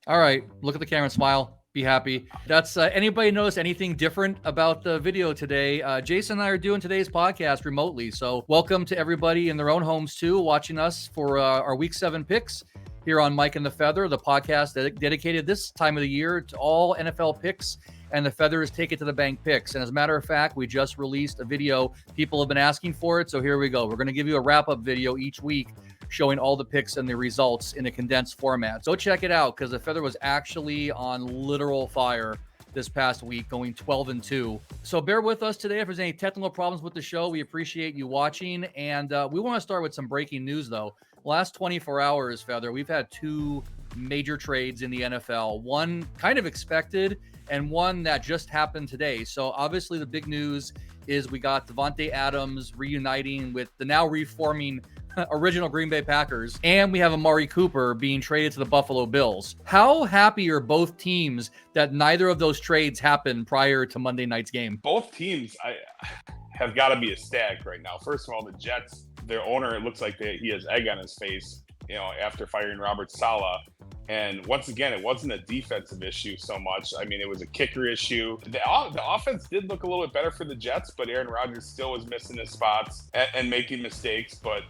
All right, look at the camera and smile. Be happy. That's anybody notice anything different about the video today? Jason and I are doing today's podcast remotely. So welcome to everybody in their own homes too, watching us for our week 7 picks here on Mike and the Feather, the podcast dedicated this time of the year to all NFL picks and the Feathers take it to the bank picks. And as a matter of fact, we just released a video. People have been asking for it. So here we go. We're going to give you a wrap-up video each week showing all the picks and the results in a condensed format. So check it out because the Feather was actually on literal fire this past week, going 12-2. So bear with us today if there's any technical problems with the show. We appreciate you watching. And we want to start with some breaking news, though. Last 24 hours, Feather, we've had 2 major trades in the NFL. One kind of expected and one that just happened today. So obviously the big news is we got Davante Adams reuniting with the now reforming original Green Bay Packers, and we have Amari Cooper being traded to the Buffalo Bills. How happy are both teams that neither of those trades happened prior to Monday night's game? Both teams have got to be ecstatic right now. First of all, the Jets, their owner, it looks like he has egg on his face, after firing Robert Saleh. And once again, it wasn't a defensive issue so much. I mean, it was a kicker issue. The offense did look a little bit better for the Jets, but Aaron Rodgers still was missing his spots and making mistakes. But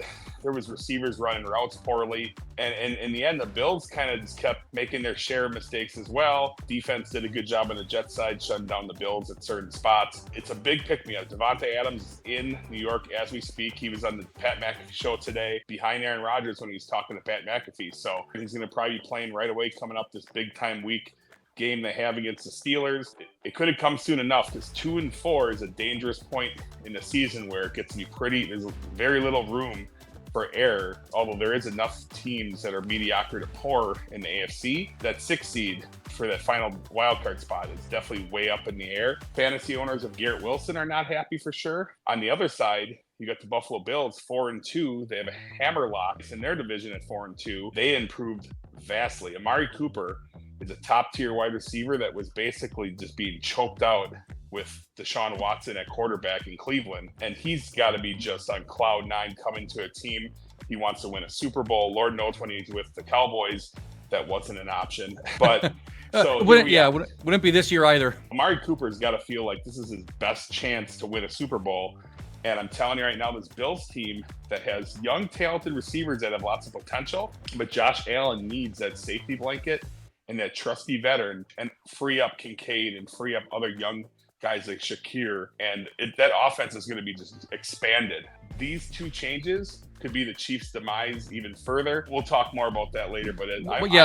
there was receivers running routes poorly. And in the end, the Bills kind of just kept making their share of mistakes as well. Defense did a good job on the Jets side, shutting down the Bills at certain spots. It's a big pick-me-up. Davante Adams is in New York as we speak. He was on the Pat McAfee show today behind Aaron Rodgers when he was talking to Pat McAfee. So he's going to probably be playing right away coming up this big-time week game they have against the Steelers. It could have come soon enough because 2-4 is a dangerous point in the season where it gets to be there's very little room for error, although there is enough teams that are mediocre to poor in the AFC. That 6th seed for that final wildcard spot is definitely way up in the air. Fantasy owners of Garrett Wilson are not happy for sure. On the other side, you got the Buffalo Bills, 4-2. They have a hammerlock in their division at 4-2. They improved vastly. Amari Cooper is a top-tier wide receiver that was basically just being choked out with Deshaun Watson at quarterback in Cleveland. And he's got to be just on cloud 9 coming to a team. He wants to win a Super Bowl. Lord knows when he's with the Cowboys, that wasn't an option. But wouldn't be this year either. Amari Cooper's got to feel like this is his best chance to win a Super Bowl. And I'm telling you right now, this Bills team that has young, talented receivers that have lots of potential, but Josh Allen needs that safety blanket and that trusty veteran and free up Kincaid and free up other young guys like Shakir. And that offense is going to be just expanded. These 2 changes could be the Chiefs' demise even further. We'll talk more about that later. But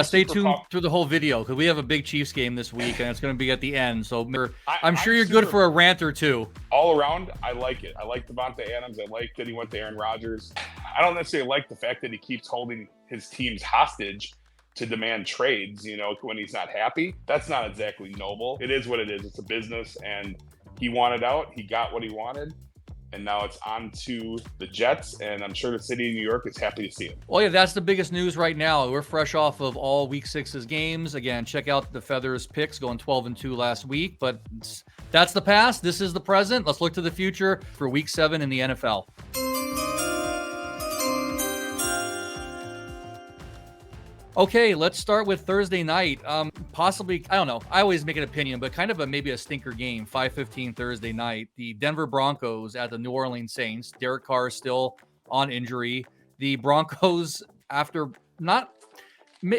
stay tuned through the whole video because we have a big Chiefs game this week, and it's going to be at the end. So I'm sure you're good for a rant or 2. All around, I like it. I like Davante Adams. I like that he went to Aaron Rodgers. I don't necessarily like the fact that he keeps holding his teams hostage to demand trades, when he's not happy. That's not exactly noble. It is what it is. It's a business, and he wanted out. He got what he wanted. And now it's on to the Jets, and I'm sure the city of New York is happy to see him. Well, yeah, that's the biggest news right now. We're fresh off of all Week 6's games. Again, check out the Feathers picks going 12-2 last week. But that's the past. This is the present. Let's look to the future for Week 7 in the NFL. Okay, let's start with Thursday night. Possibly, I don't know. I always make an opinion, but kind of maybe a stinker game. 5:15 Thursday night. The Denver Broncos at the New Orleans Saints. Derek Carr still on injury. The Broncos, after not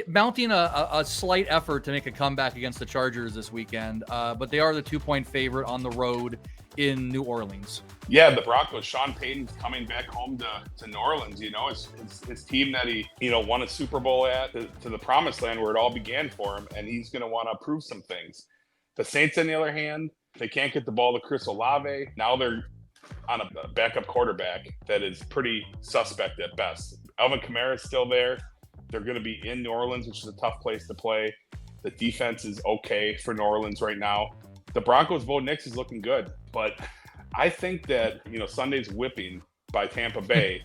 mounting a slight effort to make a comeback against the Chargers this weekend, but they are the 2-point favorite on the road in New Orleans. Yeah, the Broncos. Sean Payton's coming back home to New Orleans. His team that he won a Super Bowl at, to the promised land where it all began for him, and he's going to want to prove some things. The Saints, on the other hand, they can't get the ball to Chris Olave. Now they're on a backup quarterback that is pretty suspect at best. Alvin Kamara is still there. They're going to be in New Orleans, which is a tough place to play. The defense is okay for New Orleans right now. The Broncos' Bo Nix is looking good, but I think that, Sunday's whipping by Tampa Bay,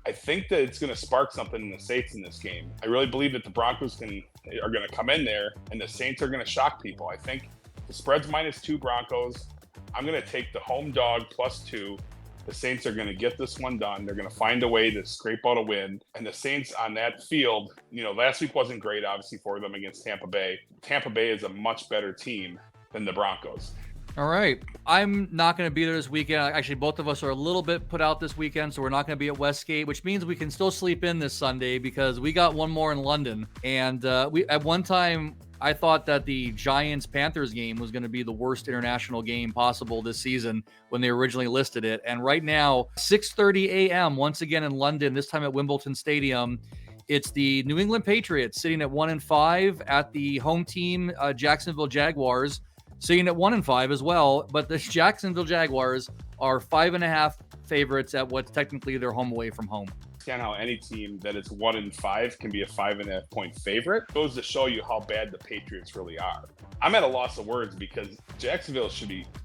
I think that it's going to spark something in the Saints in this game. I really believe that the Broncos are going to come in there and the Saints are going to shock people. I think the spread's -2 Broncos. I'm going to take the home dog +2 The Saints are going to get this one done. They're going to find a way to scrape out a win. And the Saints on that field, last week wasn't great, obviously, for them against Tampa Bay. Tampa Bay is a much better team than the Broncos. All right. I'm not going to be there this weekend. Actually, both of us are a little bit put out this weekend, so we're not going to be at Westgate, which means we can still sleep in this Sunday because we got one more in London. And we at one time, I thought that the Giants-Panthers game was going to be the worst international game possible this season when they originally listed it. And right now, 6:30 a.m., once again in London, this time at Wimbledon Stadium, it's the New England Patriots sitting at 1-5 at the home team, Jacksonville Jaguars, sitting at 1-5 as well. But the Jacksonville Jaguars are 5.5 favorites at what's technically their home away from home. How any team that is 1-5 can be a 5.5 point favorite goes to show you how bad the Patriots really are. I'm at a loss of words because Jacksonville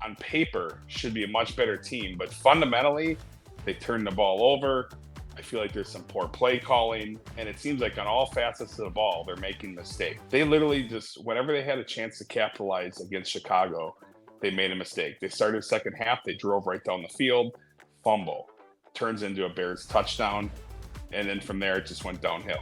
on paper should be a much better team, but fundamentally they turn the ball over. I feel like there's some poor play calling, and it seems like on all facets of the ball they're making mistakes. They literally just, whenever they had a chance to capitalize against Chicago, they made a mistake. They started the second half, they drove right down the field, fumble, turns into a Bears touchdown. And then from there, it just went downhill.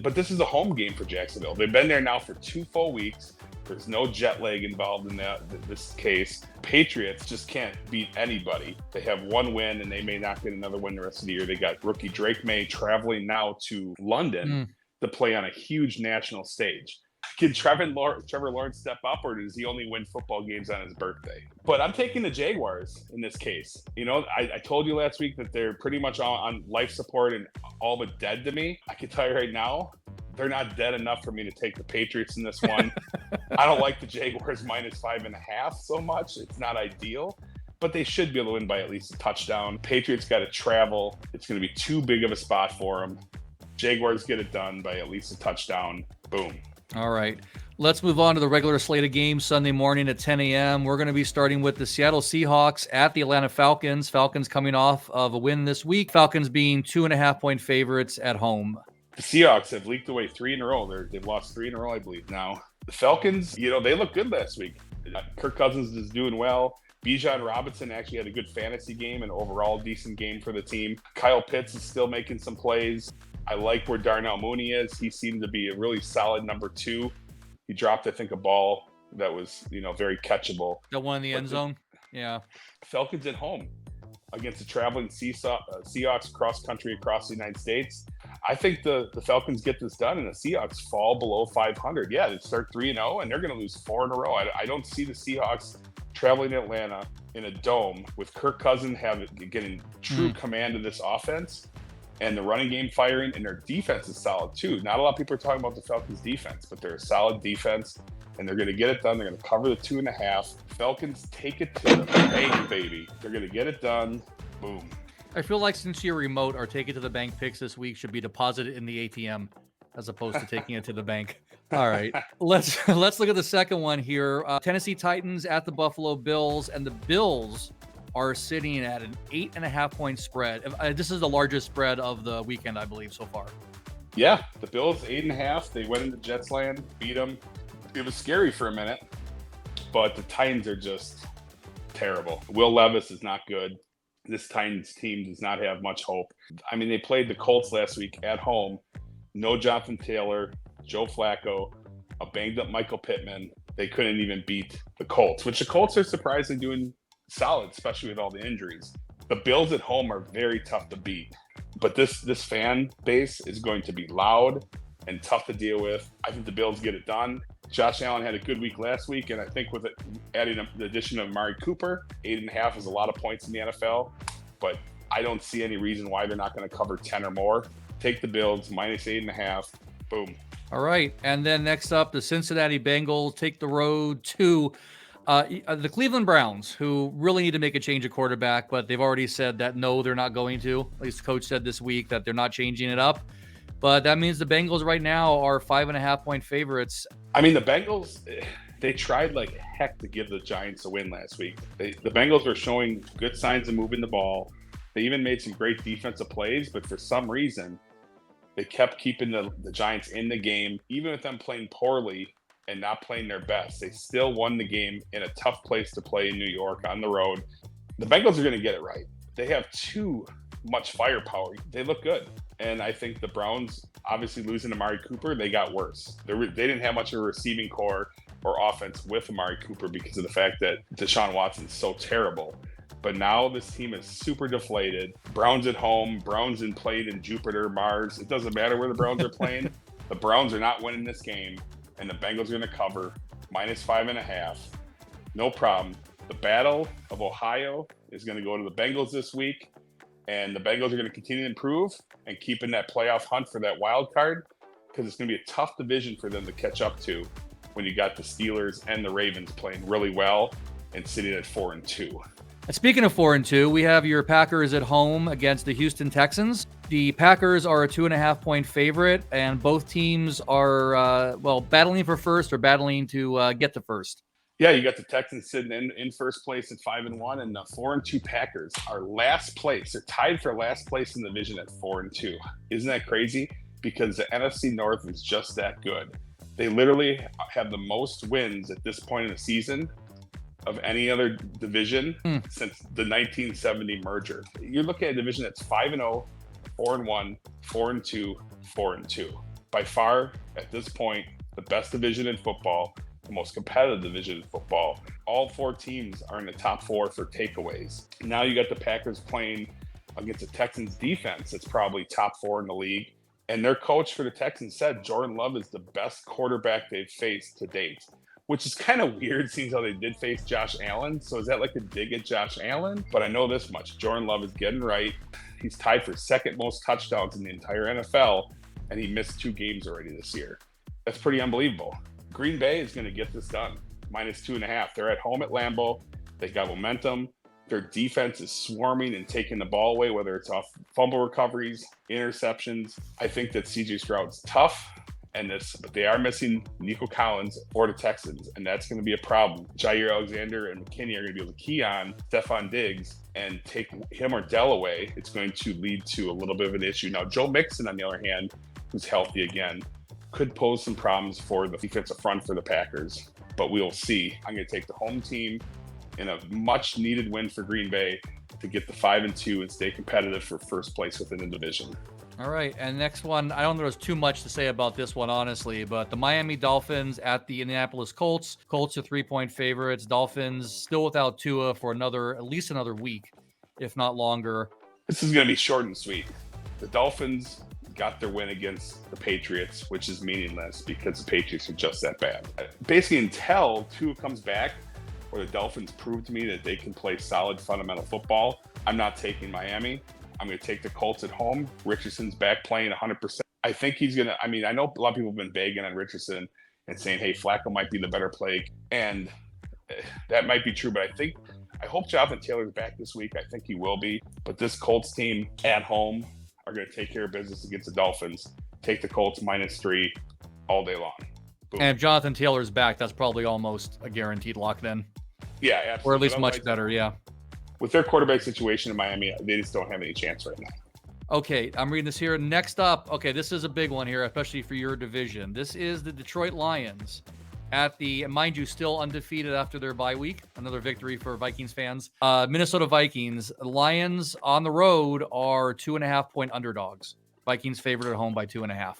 But this is a home game for Jacksonville. They've been there now for 2 full weeks. There's no jet lag involved in this case. Patriots just can't beat anybody. They have one win, and they may not get another win the rest of the year. They got rookie Drake May traveling now to London to play on a huge national stage. Can Trevor Lawrence step up, or does he only win football games on his birthday? But I'm taking the Jaguars in this case. I told you last week that they're pretty much on life support and all but dead to me. I can tell you right now, they're not dead enough for me to take the Patriots in this one. I don't like the Jaguars -5.5 so much. It's not ideal, but they should be able to win by at least a touchdown. Patriots got to travel. It's going to be too big of a spot for them. Jaguars get it done by at least a touchdown. Boom. All right. Let's move on to the regular slate of games Sunday morning at 10 a.m. We're going to be starting with the Seattle Seahawks at the Atlanta Falcons. Falcons coming off of a win this week. Falcons being 2.5 point favorites at home. The Seahawks have leaked away 3 in a row. They've lost 3 in a row, I believe now. The Falcons, they look good last week. Kirk Cousins is doing well. Bijan Robinson actually had a good fantasy game and overall decent game for the team. Kyle Pitts is still making some plays. I like where Darnell Mooney is. He seemed to be a really solid number 2. He dropped, I think, a ball that was, very catchable. The one in the end zone? Yeah. Falcons at home against the traveling Seahawks cross-country across the United States. I think the Falcons get this done, and the Seahawks fall below 500. Yeah, they start 3-0, and they're going to lose 4 in a row. I don't see the Seahawks traveling to Atlanta in a dome with Kirk Cousins getting true command of this offense. And the running game firing, and their defense is solid too. Not a lot of people are talking about the Falcons' defense, but they're a solid defense, and they're going to get it done. They're going to cover the 2.5. Falcons take it to the bank, baby. They're going to get it done. Boom. I feel like since you're remote, our take it to the bank picks this week should be deposited in the ATM as opposed to taking it to the bank. All right, let's look at the second one here. Tennessee Titans at the Buffalo Bills, and the Bills are sitting at an 8.5 point spread. This is the largest spread of the weekend, I believe, so far. Yeah, the Bills 8.5. They went into Jets land, beat them. It was scary for a minute, but the Titans are just terrible. Will Levis is not good. This Titans team does not have much hope. I mean, they played the Colts last week at home. No Jonathan Taylor, Joe Flacco, a banged up Michael Pittman. They couldn't even beat the Colts, which the Colts are surprisingly doing solid, especially with all the injuries. The Bills at home are very tough to beat, but this fan base is going to be loud and tough to deal with. I think the Bills get it done. Josh Allen had a good week last week, and I think with adding the addition of Amari Cooper, 8.5 is a lot of points in the NFL, but I don't see any reason why they're not going to cover 10 or more. Take the Bills, -8.5. Boom. All right, and then next up, the Cincinnati Bengals take the road to the Cleveland Browns, who really need to make a change of quarterback, but they've already said that no, they're not going to. At least the coach said this week that they're not changing it up. But that means the Bengals right now are 5.5 point favorites. I mean, the Bengals, they tried like heck to give the Giants a win last week. The Bengals were showing good signs of moving the ball. They even made some great defensive plays, but for some reason, they kept keeping the Giants in the game. Even with them playing poorly and not playing their best, they still won the game in a tough place to play in New York on the road. The Bengals are going to get it right. they have too much firepower. They look good. And I think the Browns, obviously losing Amari Cooper, they got worse. They didn't have much of a receiving core or offense with Amari Cooper because of the fact that Deshaun Watson's so terrible. But now this team is super deflated. Browns at home, Browns played in Jupiter, Mars. It doesn't matter where the Browns are playing. The Browns are not winning this game, and the Bengals are going to cover -5.5. No problem. The Battle of Ohio is going to go to the Bengals this week, and the Bengals are going to continue to improve and keep in that playoff hunt for that wild card, because it's going to be a tough division for them to catch up to when you got the Steelers and the Ravens playing really well and sitting at 4-2. And speaking of 4-2, we have your Packers at home against the Houston Texans. The Packers are a 2.5-point favorite, and both teams are, battling for first or battling to get to first. Yeah, you got the Texans sitting in first place at 5-1, and the 4-2 Packers are last place. They're tied for last place in the division at 4-2. Isn't that crazy? Because the NFC North is just that good. They literally have the most wins at this point in the season of any other division since the 1970 merger. You're looking at a division that's 5-0, 4-1, 4-2, 4-2. By far, at this point, the best division in football, the most competitive division in football. All four teams are in the top four for takeaways. Now you got the Packers playing against the Texans defense that's probably top four in the league. And their coach for the Texans said Jordan Love is the best quarterback they've faced to date, which is kind of weird seeing how they did face Josh Allen. So is that like a dig at Josh Allen? But I know this much. Jordan Love is getting right. He's tied for second most touchdowns in the entire NFL, and he missed 2 games already this year. That's pretty unbelievable. Green Bay is going to get this done. -2.5. They're at home at Lambeau. They got momentum. Their defense is swarming and taking the ball away, whether it's off fumble recoveries, interceptions. I think that CJ Stroud's tough, but they are missing Nico Collins for the Texans, and that's going to be a problem. Jair Alexander and McKinney are going to be able to key on Stephon Diggs and take him or Dell away. It's going to lead to a little bit of an issue. Now, Joe Mixon, on the other hand, who's healthy again, could pose some problems for the defensive front for the Packers, but we'll see. I'm going to take the home team in a much needed win for Green Bay to get the 5-2 and stay competitive for first place within the division. All right, and next one, I don't know there's too much to say about this one, honestly, but the Miami Dolphins at the Indianapolis Colts. Colts are 3-point favorites. Dolphins still without Tua for at least another week, if not longer. This is going to be short and sweet. The Dolphins got their win against the Patriots, which is meaningless because the Patriots are just that bad. Basically, until Tua comes back, or the Dolphins prove to me that they can play solid fundamental football, I'm not taking Miami. I'm going to take the Colts at home. Richardson's back playing 100%. I think he's going to, I know a lot of people have been begging on Richardson and saying, hey, Flacco might be the better play. And that might be true, but I hope Jonathan Taylor's back this week. I think he will be. But this Colts team at home are going to take care of business against the Dolphins. Take the Colts -3 all day long. Boom. And if Jonathan Taylor's back, that's probably almost a guaranteed lock then. Yeah, absolutely. Or at least much better, yeah. With their quarterback situation in Miami, they just don't have any chance right now. Okay, I'm reading this here. Next up, okay, this is a big one here, especially for your division. This is the Detroit Lions at the, mind you, still undefeated after their bye week. Another victory for Vikings fans. Minnesota Vikings. Lions on the road are 2.5-point underdogs. Vikings favored at home by 2.5.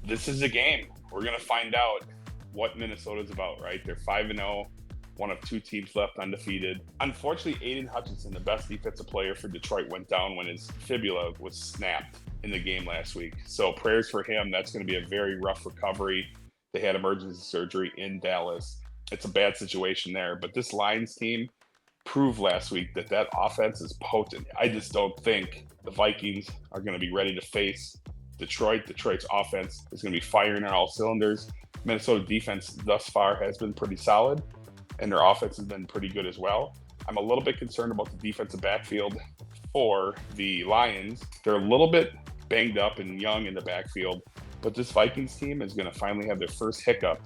This is a game. We're going to find out what Minnesota's about, right? They're 5-0. One of 2 teams left undefeated. Unfortunately, Aiden Hutchinson, the best defensive player for Detroit, went down when his fibula was snapped in the game last week. So prayers for him. That's going to be a very rough recovery. They had emergency surgery in Dallas. It's a bad situation there. But this Lions team proved last week that offense is potent. I just don't think the Vikings are going to be ready to face Detroit. Detroit's offense is going to be firing on all cylinders. Minnesota defense thus far has been pretty solid, and their offense has been pretty good as well. I'm a little bit concerned about the defensive backfield for the Lions. They're a little bit banged up and young in the backfield, but this Vikings team is going to finally have their first hiccup.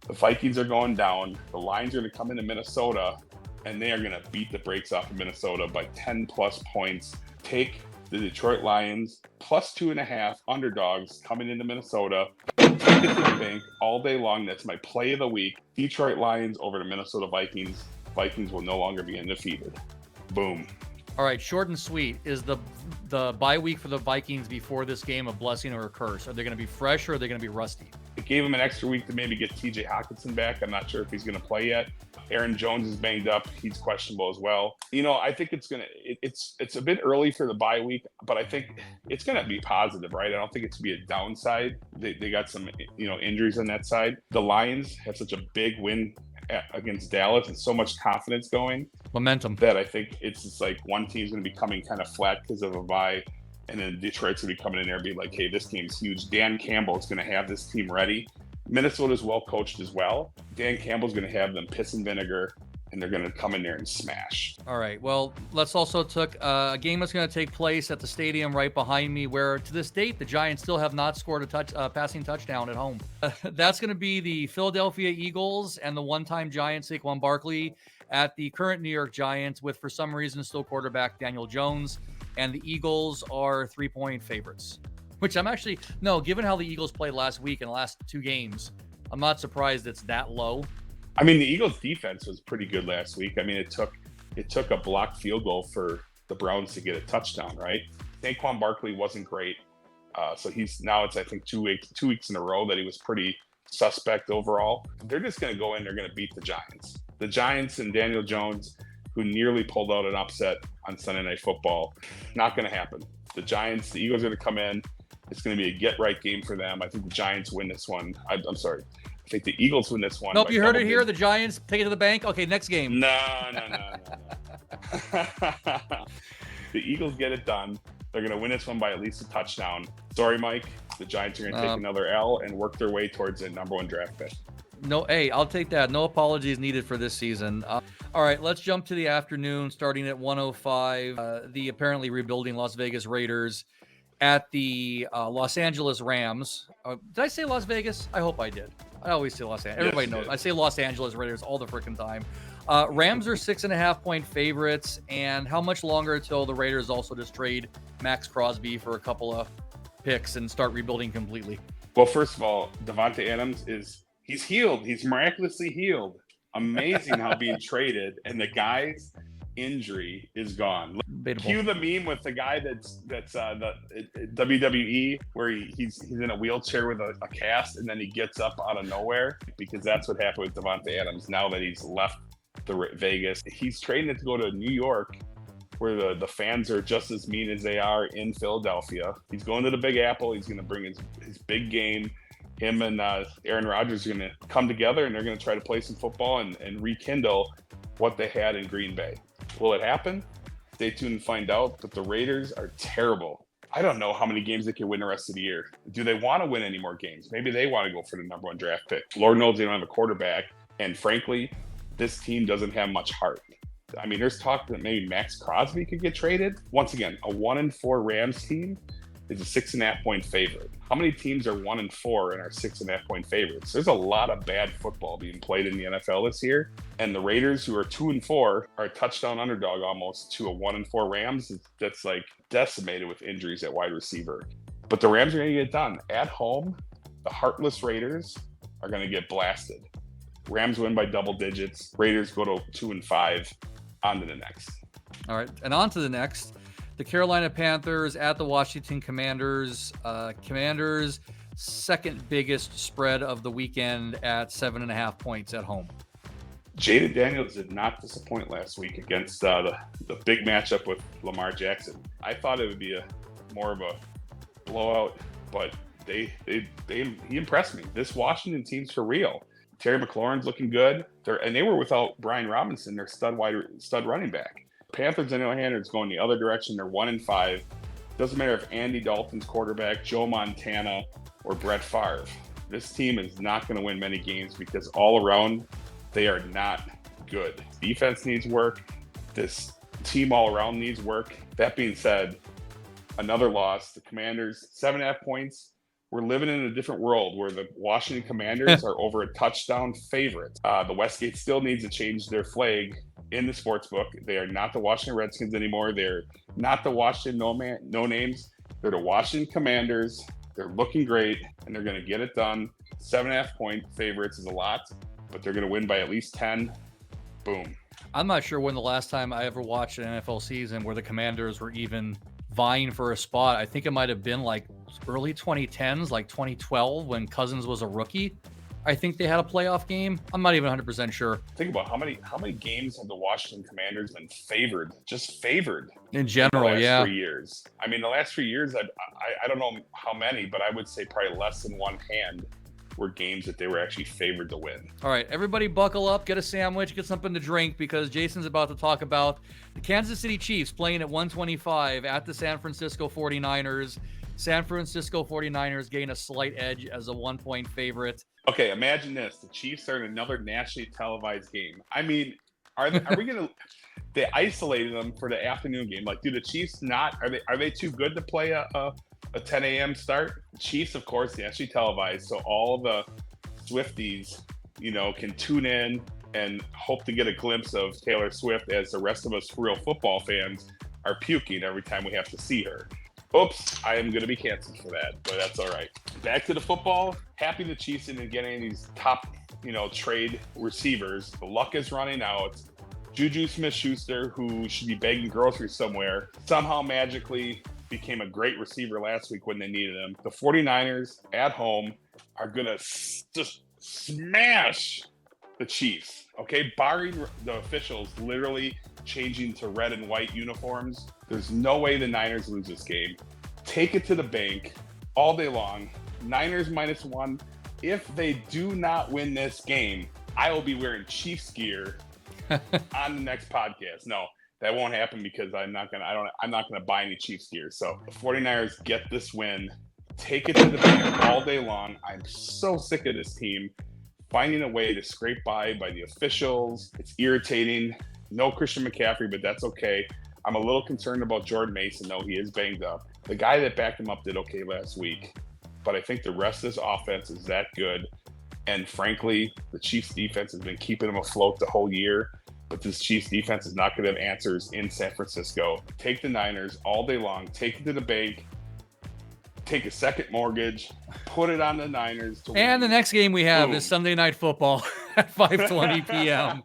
The Vikings are going down. The Lions are going to come into Minnesota, and they are going to beat the brakes off of Minnesota by 10-plus points. Take the Detroit Lions plus 2.5 underdogs coming into Minnesota. Take it to the bank all day long. That's my play of the week. Detroit Lions over the Minnesota Vikings. Vikings will no longer be undefeated. Boom. All right, short and sweet. Is the bye week for the Vikings before this game a blessing or a curse? Are they going to be fresh or are they going to be rusty? It gave him an extra week to maybe get TJ Hockenson back. I'm not sure if he's going to play yet. Aaron Jones is banged up. He's questionable as well. I think it's a bit early for the bye week, but I think it's going to be positive, right? I don't think it's going to be a downside. They got some, injuries on that side. The Lions have such a big win against Dallas and so much confidence going. Momentum. That I think it's just like one team's going to be coming kind of flat because of a bye. And then Detroit's going to be coming in there and be like, hey, this game's huge. Dan Campbell is going to have this team ready. Minnesota's well coached as well. Dan Campbell's going to have them piss and vinegar, and they're going to come in there and smash. All right. Well, let's also take a game that's going to take place at the stadium right behind me, where to this date the Giants still have not scored a passing touchdown at home. That's going to be the Philadelphia Eagles and the one-time Giants, Saquon Barkley, at the current New York Giants with, for some reason, still quarterback Daniel Jones. And the Eagles are 3-point favorites, which given how the Eagles played last week in the last two games, I'm not surprised it's that low. I mean, the Eagles defense was pretty good last week. I mean, it took a blocked field goal for the Browns to get a touchdown, right? Saquon Barkley wasn't great. So it's, I think, two weeks in a row that he was pretty suspect overall. They're just going to go in, they're going to beat the Giants. The Giants and Daniel Jones, who nearly pulled out an upset on Sunday Night Football. Not going to happen. The Eagles are going to come in. It's going to be a get-right game for them. I think the Giants win this one. I'm sorry. I think the Eagles win this one. Nope, you heard it here. The Giants take it to the bank. Okay, next game. No. The Eagles get it done. They're going to win this one by at least a touchdown. Sorry, Mike. The Giants are going to take another L and work their way towards a number one draft pick. No, hey, I'll take that. No apologies needed for this season. All right, let's jump to the afternoon, starting at 1:05. The apparently rebuilding Las Vegas Raiders at the Los Angeles Rams. Did I say Las Vegas? I hope I did. I always say Los Angeles. Everybody knows. I say Los Angeles Raiders all the freaking time. Rams are 6.5-point favorites. And how much longer until the Raiders also just trade Max Crosby for a couple of picks and start rebuilding completely? Well, first of all, Devontae Adams he's healed. He's miraculously healed. Amazing how being traded and the guy's injury is gone. Cue the meme with the guy that's the WWE where he's in a wheelchair with a cast and then he gets up out of nowhere, because that's what happened with Devontae Adams now that he's left the Vegas. He's trading it to go to New York, where the fans are just as mean as they are in Philadelphia. He's going to the Big Apple. He's going to bring his big game. Him and Aaron Rodgers are going to come together, and they're going to try to play some football and rekindle what they had in Green Bay. Will it happen? Stay tuned and find out. But the Raiders are terrible. I don't know how many games they can win the rest of the year. Do they want to win any more games? Maybe they want to go for the number one draft pick. Lord knows they don't have a quarterback. And frankly, this team doesn't have much heart. I mean, there's talk that maybe Max Crosby could get traded. Once again, a 1-4 Rams team is a 6.5-point favorite. How many teams are 1-4 and are 6.5-point favorites? There's a lot of bad football being played in the NFL this year. And the Raiders, who are 2-4, are a touchdown underdog almost to a 1-4 Rams that's like decimated with injuries at wide receiver. But the Rams are going to get it done. At home, the heartless Raiders are going to get blasted. Rams win by double digits. Raiders go to 2-5. On to the next. All right, and on to the next. The Carolina Panthers at the Washington Commanders. Commanders' second biggest spread of the weekend at 7.5 points at home. Jaden Daniels did not disappoint last week against the big matchup with Lamar Jackson. I thought it would be more of a blowout, but he impressed me. This Washington team's for real. Terry McLaurin's looking good. They were without Brian Robinson, their stud running back. Panthers, on the other hand, are going the other direction. They're 1-5. Doesn't matter if Andy Dalton's quarterback, Joe Montana, or Brett Favre. This team is not going to win many games because all around they are not good. Defense needs work. This team all around needs work. That being said, another loss. The Commanders, 7.5 points. We're living in a different world where the Washington Commanders are over a touchdown favorite. The Westgate still needs to change their flag in the sports book. They are not the Washington Redskins anymore. They're not the Washington no names. They're the Washington Commanders. They're looking great, and they're going to get it done. 7.5 point favorites is a lot, but they're going to win by at least 10. Boom. I'm not sure when the last time I ever watched an NFL season where the Commanders were even vying for a spot. I think it might have been like early 2010s, like 2012 when Cousins was a rookie. I think they had a playoff game. I'm not even 100% sure. Think about how many games have the Washington Commanders been favored, just favored in general, the last yeah. 3 years. I mean, the last 3 years, I don't know how many, but I would say probably less than one hand were games that they were actually favored to win. All right, everybody buckle up, get a sandwich, get something to drink, because Jason's about to talk about the Kansas City Chiefs playing at 125 at the San Francisco 49ers. San Francisco 49ers gain a slight edge as a 1-point favorite. Okay, imagine this. The Chiefs are in another nationally televised game. I mean, are we going to – they isolated them for the afternoon game. Like, do the Chiefs not – are they too good to play a 10 a.m. start? Chiefs, of course, nationally televised, so all the Swifties, can tune in and hope to get a glimpse of Taylor Swift as the rest of us real football fans are puking every time we have to see her. Oops, I am going to be canceled for that, but that's all right. Back to the football. Happy the Chiefs didn't get any of these top, trade receivers. The luck is running out. Juju Smith-Schuster, who should be begging groceries somewhere, somehow magically became a great receiver last week when they needed him. The 49ers at home are going to just smash the Chiefs, okay? Barring the officials literally changing to red and white uniforms, there's no way the Niners lose this game. Take it to the bank all day long. Niners -1. If they do not win this game, I will be wearing Chiefs gear on the next podcast. No, that won't happen because I'm not gonna buy any Chiefs gear. So the 49ers get this win. Take it to the bank all day long. I'm so sick of this team finding a way to scrape by the officials. It's irritating. No Christian McCaffrey, but that's okay. I'm a little concerned about Jordan Mason, though. He is banged up. The guy that backed him up did okay last week, but I think the rest of this offense is that good. And frankly, the Chiefs defense has been keeping them afloat the whole year, but this Chiefs defense is not going to have answers in San Francisco. Take the Niners all day long. Take it to the bank. Take a second mortgage. Put it on the Niners. And the next game we have is Sunday Night Football at 5:20 p.m.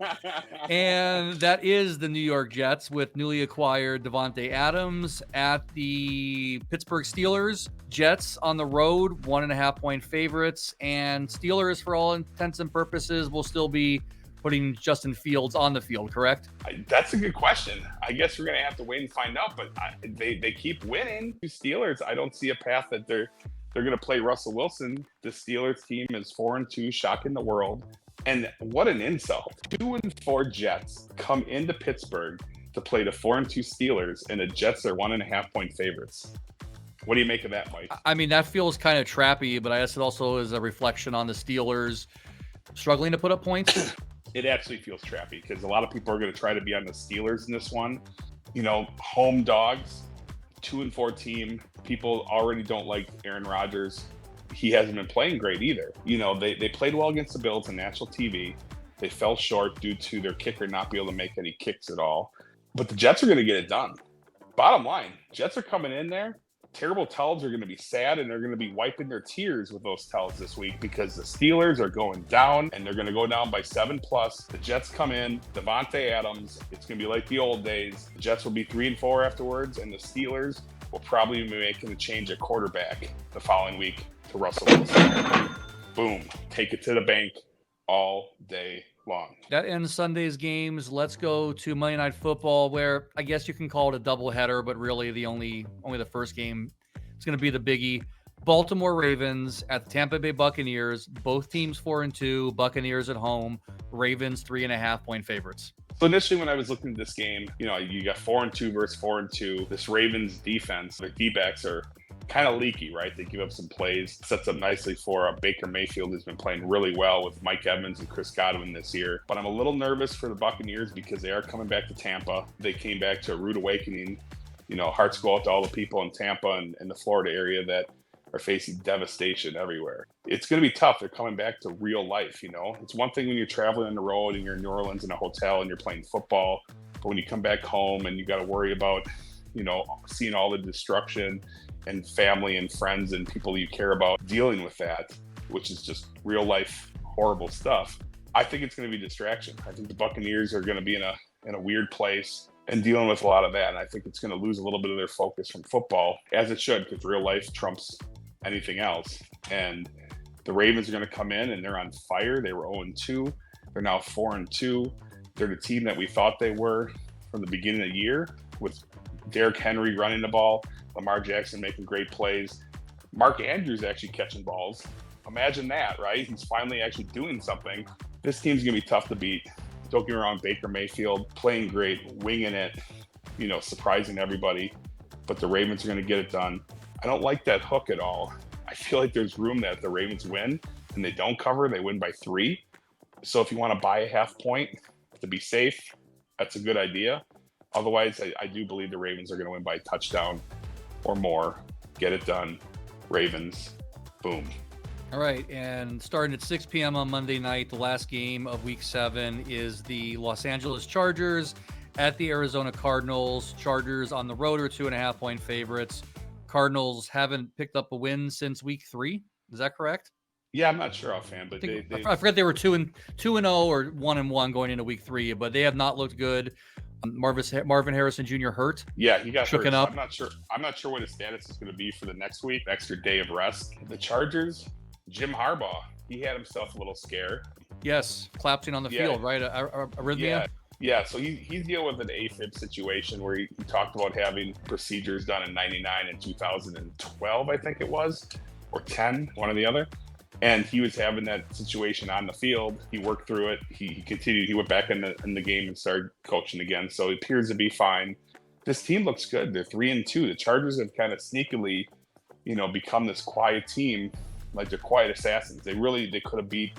And that is the New York Jets with newly acquired Devontae Adams at the Pittsburgh Steelers. Jets on the road, 1.5-point favorites. And Steelers, for all intents and purposes, will still be putting Justin Fields on the field, correct? That's a good question. I guess we're going to have to wait and find out, but they keep winning. The Steelers, I don't see a path that they're going to play Russell Wilson. The Steelers team is 4-2, shocking the world. And what an insult. 2-4 Jets come into Pittsburgh to play the 4-2 Steelers, and the Jets are 1.5-point favorites. What do you make of that, Mike? I mean, that feels kind of trappy, but I guess it also is a reflection on the Steelers struggling to put up points. It actually feels trappy because a lot of people are going to try to be on the Steelers in this one. Home dogs, 2-4 team. People already don't like Aaron Rodgers. He hasn't been playing great either. They played well against the Bills on national TV. They fell short due to their kicker not being able to make any kicks at all. But the Jets are going to get it done. Bottom line, Jets are coming in there. Terrible Tells are going to be sad, and they're going to be wiping their tears with those Tells this week because the Steelers are going down, and they're going to go down by 7+. The Jets come in, Devontae Adams. It's going to be like the old days. The Jets will be 3-4 afterwards, and the Steelers will probably be making a change at quarterback the following week to Russell Wilson. Boom. Take it to the bank all day long. That ends Sunday's games. Let's go to Monday Night Football, where I guess you can call it a doubleheader, but really only the first game is going to be the biggie. Baltimore Ravens at the Tampa Bay Buccaneers. Both teams 4-2. Buccaneers at home. Ravens 3.5-point favorites. So initially, when I was looking at this game, you got 4-2 versus 4-2. This Ravens defense, the D-backs are kind of leaky, right? They give up some plays. Sets up nicely for Baker Mayfield, who's been playing really well with Mike Evans and Chris Godwin this year. But I'm a little nervous for the Buccaneers because they are coming back to Tampa. They came back to a rude awakening. Hearts go out to all the people in Tampa and the Florida area that are facing devastation everywhere. It's going to be tough. They're coming back to real life, It's one thing when you're traveling on the road and you're in New Orleans in a hotel and you're playing football, but when you come back home and you got to worry about, seeing all the destruction and family and friends and people you care about dealing with that, which is just real life horrible stuff. I think it's going to be distraction. I think the Buccaneers are going to be in a weird place and dealing with a lot of that. And I think it's going to lose a little bit of their focus from football, as it should, because real life trumps anything else. And the Ravens are going to come in and they're on fire. They were 0-2. They're now 4-2. They're the team that we thought they were from the beginning of the year, with Derrick Henry running the ball, Lamar Jackson making great plays, Mark Andrews actually catching balls. Imagine that, right? He's finally actually doing something. This team's going to be tough to beat. Don't get me wrong, Baker Mayfield playing great, winging it, surprising everybody. But the Ravens are going to get it done. I don't like that hook at all. I feel like there's room that if the Ravens win and they don't cover, they win by 3. So if you want to buy a half point to be safe, that's a good idea. Otherwise, I do believe the Ravens are going to win by a touchdown or more. Get it done. Ravens. Boom. All right, and starting at 6 p.m. on Monday night, the last game of Week 7 is the Los Angeles Chargers at the Arizona Cardinals. Chargers on the road are 2.5-point favorites. Cardinals haven't picked up a win since Week 3. Is that correct? Yeah, I'm not sure offhand, but I forgot they were 2-0 or 1-1 going into Week 3, but they have not looked good. Marvin Harrison Jr. hurt. Yeah, he got shooken hurt. up. I'm not sure what his status is going to be for the next week. Extra day of rest. The Chargers. Jim Harbaugh, he had himself a little scare. Yes, collapsing on the field, right? Arrhythmia? Yeah. So he's dealing with an AFib situation where he talked about having procedures done in 99 and 2012, I think it was, or 10, one or the other. And he was having that situation on the field. He worked through it. He continued. He went back in the game and started coaching again. So it appears to be fine. This team looks good. They're 3-2. The Chargers have kind of sneakily, become this quiet team. Like they're quiet assassins. They could have beat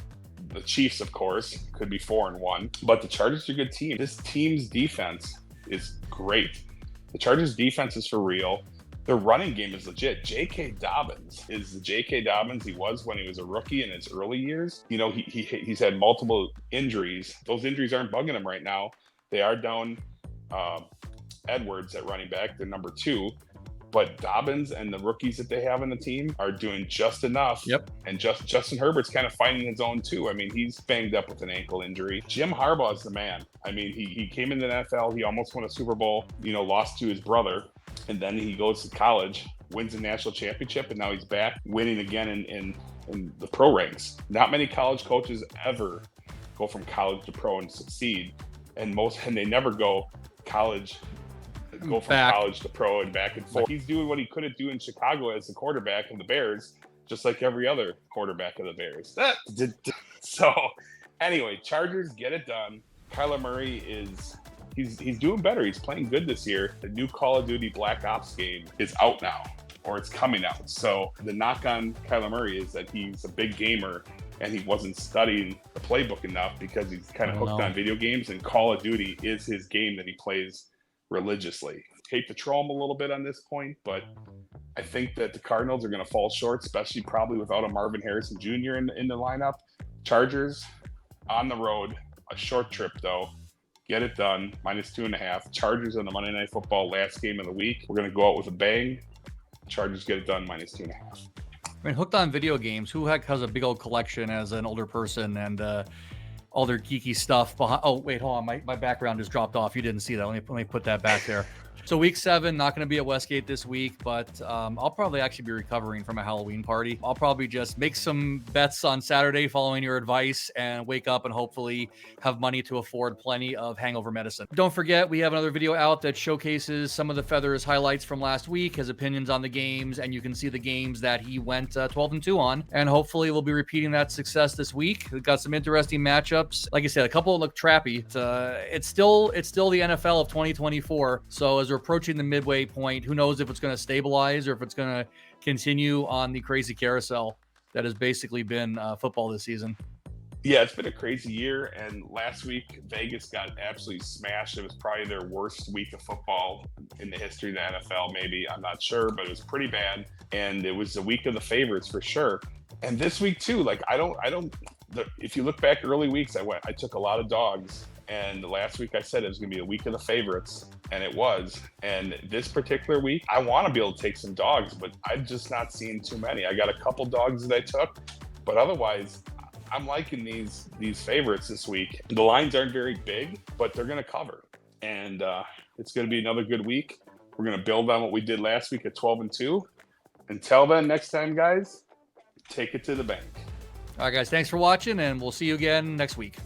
the Chiefs, of course. Could be 4-1. But the Chargers are a good team. This team's defense is great. The Chargers' defense is for real. Their running game is legit. J.K. Dobbins is the J.K. Dobbins he was when he was a rookie in his early years. He's had multiple injuries. Those injuries aren't bugging him right now. They are down Edwards at running back. They're number 2. But Dobbins and the rookies that they have on the team are doing just enough. Yep. And Justin Herbert's kind of finding his own too. I mean, he's banged up with an ankle injury. Jim Harbaugh is the man. I mean, he came into the NFL. He almost won a Super Bowl, lost to his brother. And then he goes to college, wins a national championship, and now he's back winning again in the pro ranks. Not many college coaches ever go from college to pro and succeed. And they never go from college to pro and back and forth. He's doing what he couldn't do in Chicago as the quarterback of the Bears, just like every other quarterback of the Bears. So anyway, Chargers get it done. Kyler Murray he's doing better. He's playing good this year. The new Call of Duty Black Ops game is out now, or it's coming out. So the knock on Kyler Murray is that he's a big gamer and he wasn't studying the playbook enough because he's kind of hooked on video games, and Call of Duty is his game that he plays religiously. Hate to troll him a little bit on this point, but I think that the Cardinals are going to fall short, especially probably without a Marvin Harrison Jr. in the lineup. Chargers on the road, a short trip though. Get it done, -2.5. Chargers on the Monday Night Football last game of the week. We're going to go out with a bang. Chargers get it done, -2.5. I mean, hooked on video games. Who heck has a big old collection as an older person and all their geeky stuff behind? Oh, wait, hold on. My background just dropped off. You didn't see that. Let me put that back there. So Week 7, not going to be at Westgate this week, but I'll probably actually be recovering from a Halloween party. I'll probably just make some bets on Saturday following your advice and wake up and hopefully have money to afford plenty of hangover medicine. Don't forget, we have another video out that showcases some of the Feathers highlights from last week, his opinions on the games, and you can see the games that he went 12-2 on. And hopefully we'll be repeating that success this week. We've got some interesting matchups. Like I said, a couple look trappy. It's still the NFL of 2024. So as we're approaching the midway point, who knows if it's going to stabilize or if it's going to continue on the crazy carousel that has basically been football this season. Yeah, it's been a crazy year, and last week Vegas got absolutely smashed. It was probably their worst week of football in the history of the NFL, maybe. I'm not sure, but it was pretty bad, and it was the week of the favorites for sure. And this week too, if you look back early weeks, I took a lot of dogs, and last week I said it was going to be a week of the favorites, and it was. And this particular week, I want to be able to take some dogs, but I've just not seen too many. I got a couple dogs that I took, but otherwise, I'm liking these favorites this week. The lines aren't very big, but they're going to cover. And it's going to be another good week. We're going to build on what we did last week at 12-2. Until then, next time, guys, take it to the bank. All right, guys, thanks for watching, and we'll see you again next week.